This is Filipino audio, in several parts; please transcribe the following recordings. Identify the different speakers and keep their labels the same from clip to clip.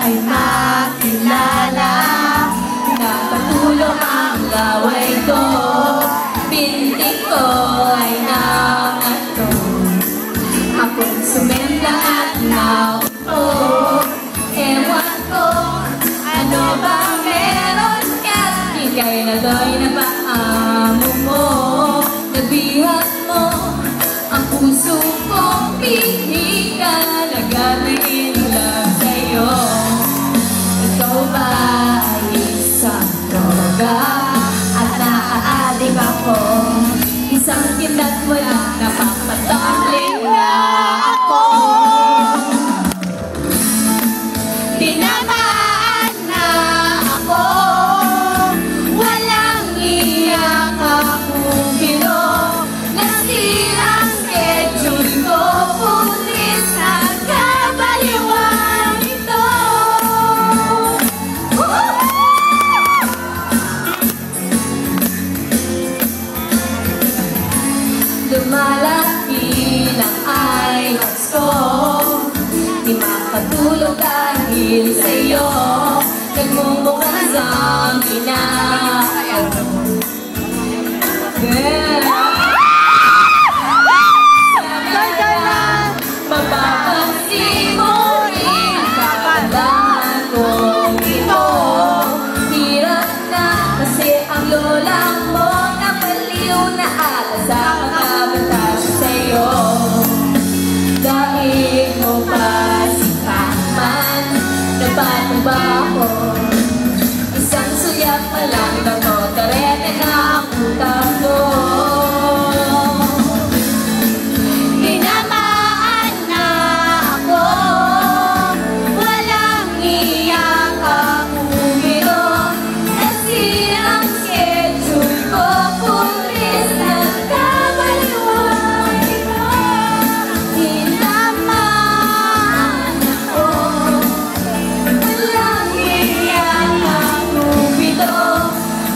Speaker 1: ay makilala. Napatulong ang laway ko, binti ko ay nangatong. Ako'y sumenda at naupo. Ewan ko, ano bang meron ka? Ika'y nagay na paamo mo. Nabihat mo ang puso kong pinigan. Nagalain lang sa'yo. Ikaw ba ay isang droga? At naaadik ako. Isang kinat walang napapatangling na ako. Tinamaan na ako. Walang iyak akong bilog. Nasirang schedule ko. Pulis ang kabaliwan ito. Lumalaki ng eyes ko. Di makatulog dahil sa'yo. Nagmumukha zombie na ako. Mapapansin mo rin kapalangan kong ito. Hirap na kasi ang lola mo napaliw na ata sa mga batas sa'yo. Dahil mo pa si Pac-Man, nabatong ba ako? Isang suyak pa lang na motorete na ang utak ko. Tinamaan na ako. Walang iyak akong bilog. Nasirang schedule ko. Pulis ng kabaliwan ito. Tinamaan ako. Walang iyak akong bilog.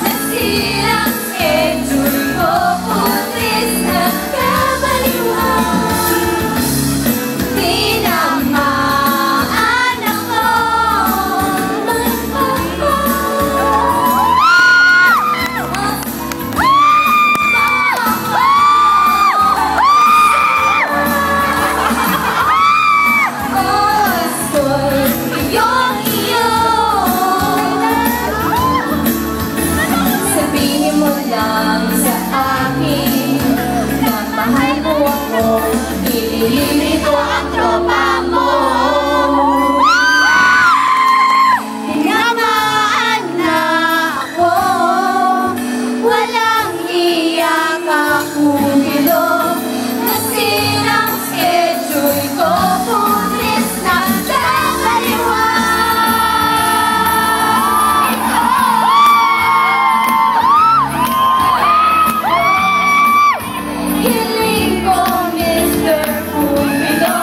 Speaker 1: Nasirang schedule ko. Pulis ng kabaliwan. Tinamaan ako. Gusto'y iyong-iyon. Sabihin mo lang sa akin na mahal mo ako. Ililito ang tropa mo. Tinamaan na ako. Walang iyak akong bilog. Nasirang schedule ko. Pulis ng kabaliwan. Hiling ko, Mr. Cupido.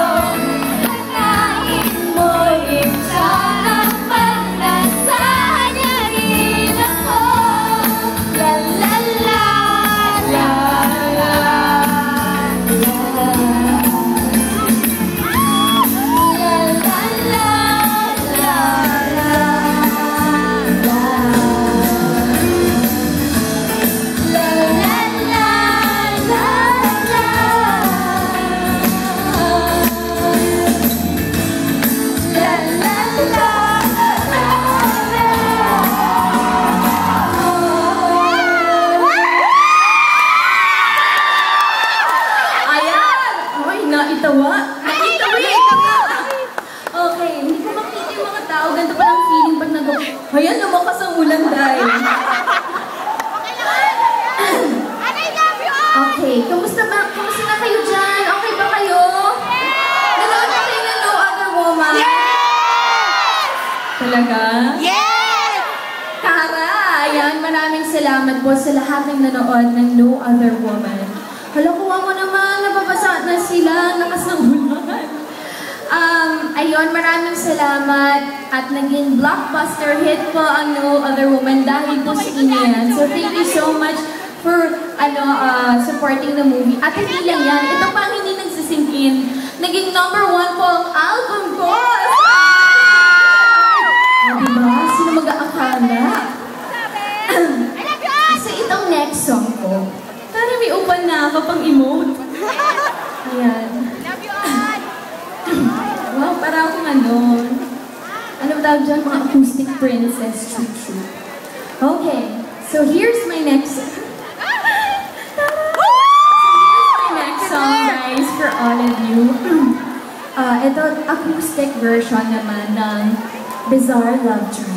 Speaker 1: Pagkain mo rin siya ng pagnasahan niya rin ako. La la la la la la. La la la la la la. La la la la la. La la la Ayan! Ay, naitawa. Okay, hindi ko makita yung mga tao. Ganito palang feeling pag ayan, lumakas ang ulan dahil. Okay, kamusta ba? Kamusta na kayo dyan? Okay ba kayo? Nanood na kayo ng No Other Woman? Talaga?
Speaker 2: Yes!
Speaker 1: Tara! Ayan, maraming salamat po sa lahat ng nanood ng No Other Woman. Hala, kuha mo naman. Nababasa na sila. Lakas ng ulan. Ayun, maraming salamat at naging blockbuster hit po ang No Other Woman dahil po sa inyo yan. So thank you so much for supporting the movie. At hindi lang yan, ito pa ang hindi nagsisink in. Naging #1 po ang album ko! ka pang emote. Ayan. Wow, para akong ano tawag dyan, mga acoustic princess. True. Okay, so here's my next song, guys, for all of you. Ito, acoustic version naman ng Bizarre Love Train.